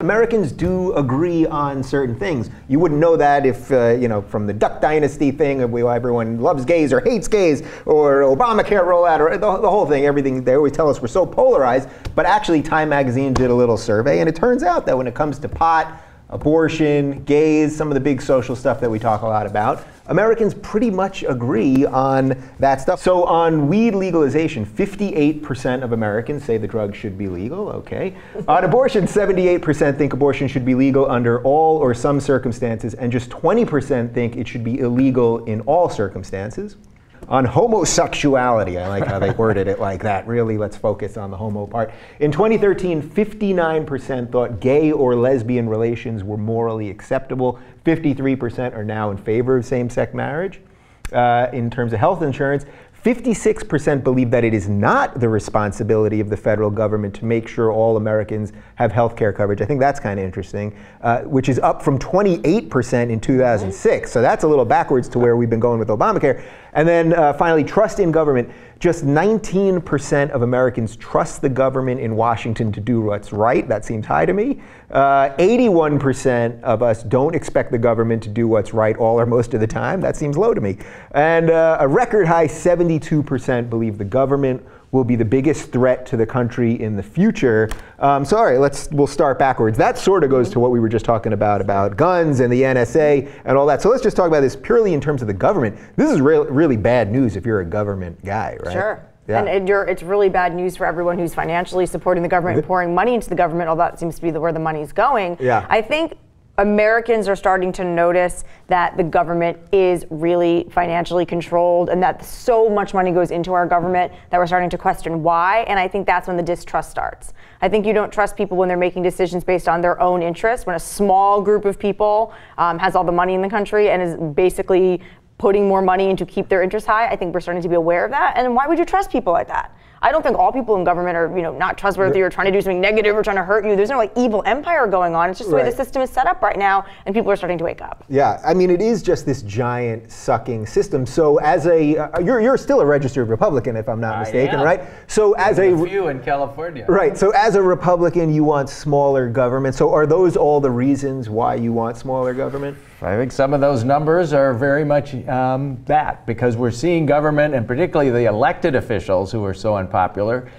Americans do agree on certain things. You wouldn't know that if, from the Duck Dynasty thing, everyone loves gays or hates gays, or Obamacare rollout, or the whole thing, everything. They always tell us we're so polarized, but actually Time magazine did a little survey, and it turns out that when it comes to pot, abortion, gays, some of the big social stuff that we talk a lot about, Americans pretty much agree on that stuff. So on weed legalization, 58% of Americans say the drug should be legal, okay. On abortion, 78% think abortion should be legal under all or some circumstances, and just 20% think it should be illegal in all circumstances. On homosexuality, I like how they worded it like that. Really, let's focus on the homo part. In 2013, 59% thought gay or lesbian relations were morally acceptable. 53% are now in favor of same-sex marriage. In terms of health insurance, 56% believe that it is not the responsibility of the federal government to make sure all Americans have health care coverage. I think that's kind of interesting, which is up from 28% in 2006. So that's a little backwards to where we've been going with Obamacare. And then finally, trust in government. Just 19% of Americans trust the government in Washington to do what's right. That seems high to me. 81% of us don't expect the government to do what's right all or most of the time. That seems low to me. And a record high 72% believe the government will be the biggest threat to the country in the future. So all right, we'll start backwards. That sort of goes to what we were just talking about guns and the NSA and all that. So let's just talk about this purely in terms of the government. This is really bad news if you're a government guy, right? Sure. Yeah. And it's really bad news for everyone who's financially supporting the government and pouring money into the government, although that seems to be where the money's going. Yeah. I think Americans are starting to notice that the government is really financially controlled and that so much money goes into our government that we're starting to question why. And I think that's when the distrust starts. I think you don't trust people when they're making decisions based on their own interests. When a small group of people has all the money in the country and is basically putting more money in to keep their interests high, I think we're starting to be aware of that. And why would you trust people like that? I don't think all people in government are, not trustworthy or trying to do something negative or trying to hurt you. There's no evil empire going on. It's just the way the system is set up right now, and people are starting to wake up. Yeah, I mean, it is just this giant sucking system. So as you're still a registered Republican, if I'm not mistaken, right? So as a few in California. Right. So as a Republican, you want smaller government. So are those all the reasons why you want smaller government? I think some of those numbers are very much that, because we're seeing government, and particularly the elected officials who are so unpopular,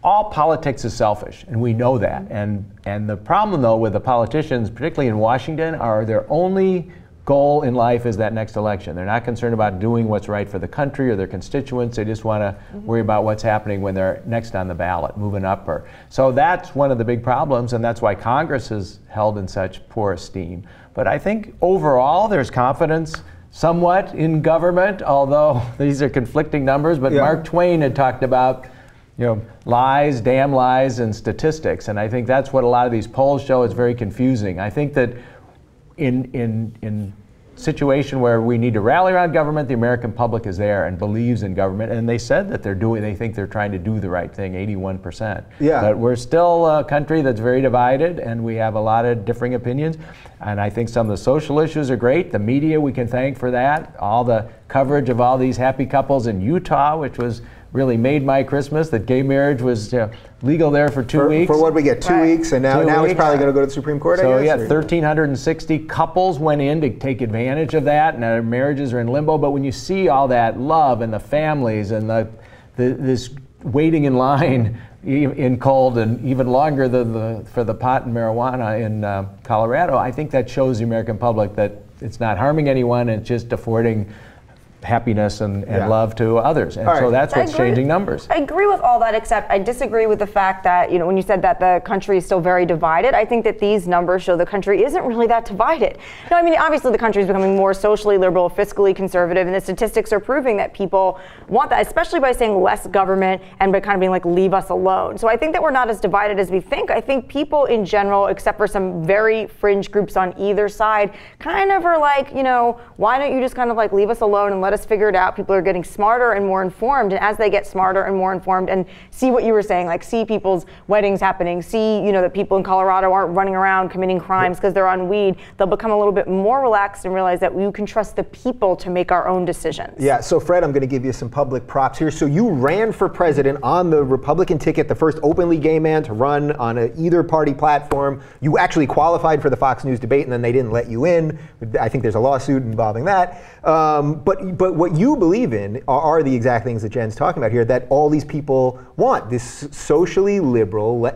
all politics is selfish, and we know that. And the problem, though, with the politicians, particularly in Washington, are their only goal in life is that next election. They're not concerned about doing what's right for the country or their constituents. They just want to worry about what's happening when they're next on the ballot, moving up. So that's one of the big problems, and that's why Congress is held in such poor esteem. But I think overall there's confidence somewhat in government, although these are conflicting numbers. But Mark Twain had talked about lies, damn lies, and statistics. And I think that's what a lot of these polls show. It's very confusing. I think that in situation where we need to rally around government, the American public is there and believes in government, and they said that they think they're trying to do the right thing, 81%. Yeah. But we're still a country that's very divided, and we have a lot of differing opinions. And I think some of the social issues are great. The media, we can thank for that. All the coverage of all these happy couples in Utah, which was really made my Christmas, that gay marriage was legal there for 2 weeks. For what we get, 2 weeks, and now it's probably going to go to the Supreme Court, so I guess? So 1,360 couples went in to take advantage of that, and their marriages are in limbo. But when you see all that love and the families and this waiting in line in cold and even longer than for the pot and marijuana in Colorado, I think that shows the American public that it's not harming anyone, it's just affording happiness and love to others. And so that's what's changing numbers. I agree with all that, except I disagree with the fact that, when you said that the country is still very divided, I think that these numbers show the country isn't really that divided. No, I mean, obviously the country is becoming more socially liberal, fiscally conservative, and the statistics are proving that people want that, especially by saying less government and by kind of being like, leave us alone. So I think that we're not as divided as we think. I think people in general, except for some very fringe groups on either side, kind of are like, why don't you just kind of like leave us alone and let us us figure it out. People are getting smarter and more informed, and as they get smarter and more informed and see what you were saying, like see people's weddings happening, see, you know, that people in Colorado aren't running around committing crimes because they're on weed, they'll become a little bit more relaxed and realize that you can trust the people to make our own decisions. Yeah, so Fred, I'm going to give you some public props here. So you ran for president on the Republican ticket, the first openly gay man to run on either party platform. You actually qualified for the Fox News debate, and then they didn't let you in. I think there's a lawsuit involving that. But what you believe in are the exact things that Jenn's talking about here, that all these people want. This socially liberal,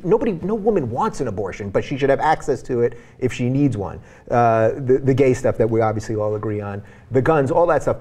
no woman wants an abortion, but she should have access to it if she needs one. The gay stuff that we obviously all agree on, the guns, all that stuff.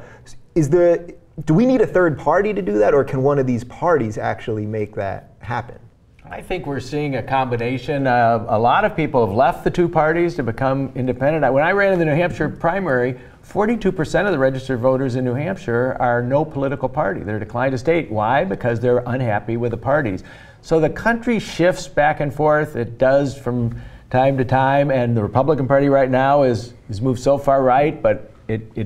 Do we need a third party to do that, or can one of these parties actually make that happen? I think we're seeing a combination. A lot of people have left the two parties to become independent. When I ran in the New Hampshire primary, 42% of the registered voters in New Hampshire are no political party. They're declined to state. Why? Because they're unhappy with the parties. So the country shifts back and forth. It does from time to time, and the Republican Party right now is moved so far right, but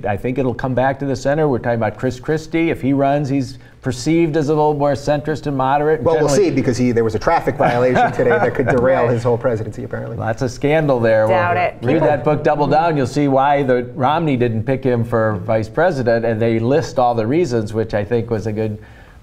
I think it'll come back to the center. We're talking about Chris Christie. If he runs, he's perceived as a little more centrist and moderate. Well, we'll see, because there was a traffic violation today that could derail his whole presidency, apparently. Lots of scandal there. Doubt it. Read that book, Double Down. You'll see why Romney didn't pick him for vice president, and they list all the reasons, which I think was a good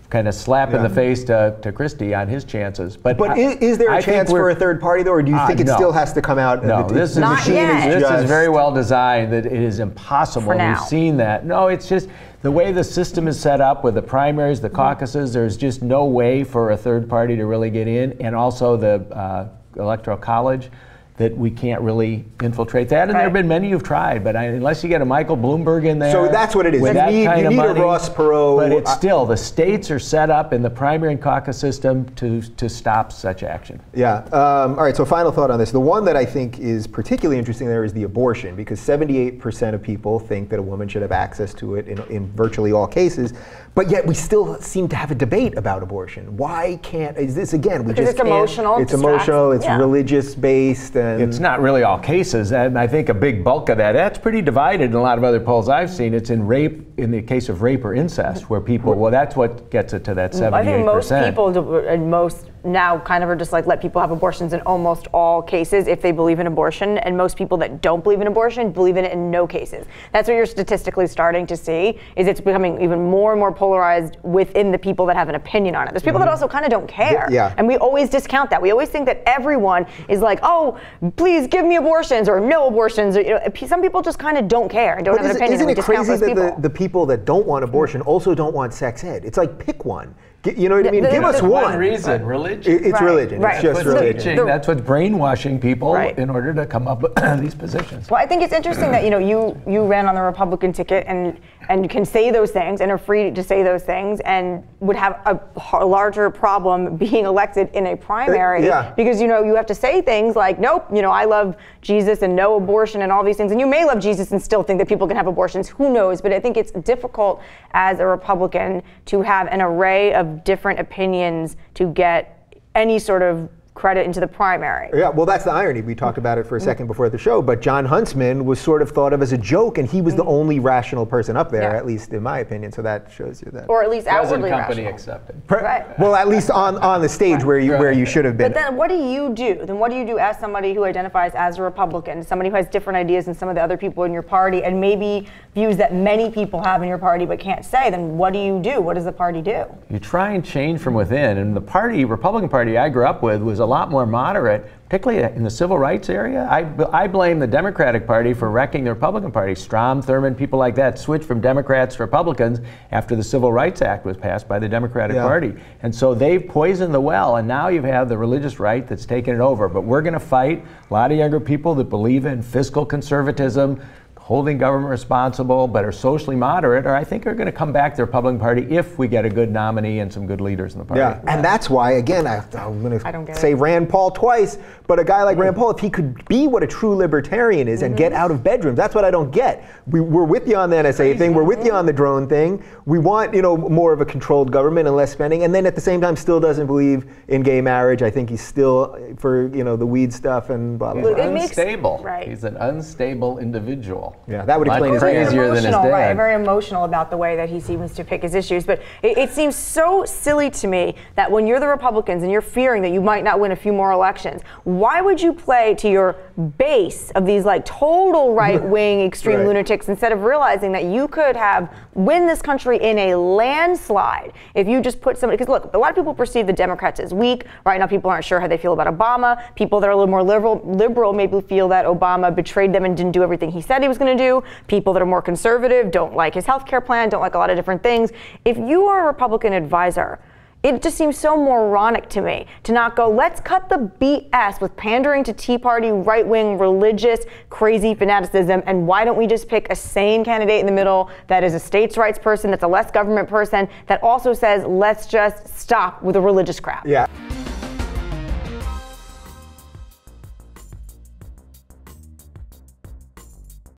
kind of slap in the face to Christie on his chances. But is there a chance for a third party, though, or do you think it still has to come out? No, this is very well designed that it is impossible. We've seen that. No, it's just the way the system is set up with the primaries, the caucuses, there's just no way for a third party to really get in, and also the Electoral College, that we can't really infiltrate that. And there have been many who've tried, but unless you get a Michael Bloomberg in there. So that's what it is. You need a Ross Perot. But it's still, the states are set up in the primary and caucus system to stop such action. Yeah. All right, so final thought on this. The one that I think is particularly interesting there is the abortion, because 78% of people think that a woman should have access to it in virtually all cases. But yet we still seem to have a debate about abortion. Why can't, is this again, because it's emotional. It's emotional, it's religious based. It's not really all cases, and I think a big bulk of that's pretty divided in a lot of other polls I've seen. It's in rape, in the case of rape or incest, where people, well, that's what gets it to that 78%. I think most people, and most now kind of are just like, let people have abortions in almost all cases if they believe in abortion, and most people that don't believe in abortion believe in it in no cases. That's what you're statistically starting to see, is it's becoming even more and more polarized within the people that have an opinion on it. There's people that also kind of don't care, and we always discount that. We always think that everyone is like, oh, please give me abortions or no abortions. Or, some people just kind of don't care and don't have an opinion. Isn't it crazy that the people that don't want abortion also don't want sex ed? It's like, pick one. You know what I mean? Give us one reason. Religion. It's religion. It's just religion. That's what's brainwashing people in order to come up with these positions. Well, I think it's interesting that you ran on the Republican ticket and you can say those things and are free to say those things and would have a larger problem being elected in a primary because you have to say things like, nope, I love Jesus and no abortion and all these things, and you may love Jesus and still think that people can have abortions. Who knows? But I think it's difficult as a Republican to have an array of different opinions to get any sort of credit into the primary. Yeah, well, that's the irony. We talked about it for a second before the show, but Jon Huntsman was sort of thought of as a joke, and he was the only rational person up there, at least in my opinion. So that shows you that. Or at least outwardly company rational. Accepted. Well, at least on the stage where you should have been. But then what do you do? Then what do you do as somebody who identifies as a Republican, somebody who has different ideas than some of the other people in your party, and maybe views that many people have in your party but can't say? Then what do you do? What does the party do? You try and change from within, and the Republican Party I grew up with was a lot more moderate, particularly in the civil rights area. I blame the Democratic Party for wrecking the Republican Party. Strom, Thurmond, people like that switched from Democrats to Republicans after the Civil Rights Act was passed by the Democratic Party. And so they've poisoned the well, and now you have the religious right that's taken it over. But we're going to fight a lot of younger people that believe in fiscal conservatism, holding government responsible, but are socially moderate, or I think are going to come back to the Republican Party if we get a good nominee and some good leaders in the party. Yeah, and that's why, again, I'm going to say Rand Paul twice, but a guy like Rand Paul, if he could be what a true libertarian is and get out of bedrooms, that's what I don't get. We're with you on the NSA thing, we're with you on the drone thing, we want, more of a controlled government and less spending, and then at the same time still doesn't believe in gay marriage. I think he's still for, the weed stuff and blah, blah, blah. Unstable. He's an unstable individual. radical. Yeah, that would explain his crazier than his dad. Right, very emotional about the way that he seems to pick his issues. But it seems so silly to me that when you're the Republicans and you're fearing that you might not win a few more elections, why would you play to your base of these like total right-wing extreme lunatics instead of realizing that you could win this country in a landslide if you just put somebody, because look, a lot of people perceive the Democrats as weak. Right now people aren't sure how they feel about Obama. People that are a little more liberal maybe feel that Obama betrayed them and didn't do everything he said he was going to do. People that are more conservative don't like his health care plan, don't like a lot of different things. If you are a Republican advisor, it just seems so moronic to me to not go, let's cut the BS with pandering to Tea Party, right-wing, religious, crazy fanaticism, and why don't we just pick a sane candidate in the middle that is a states' rights person, that's a less government person, that also says, let's just stop with the religious crap. Yeah.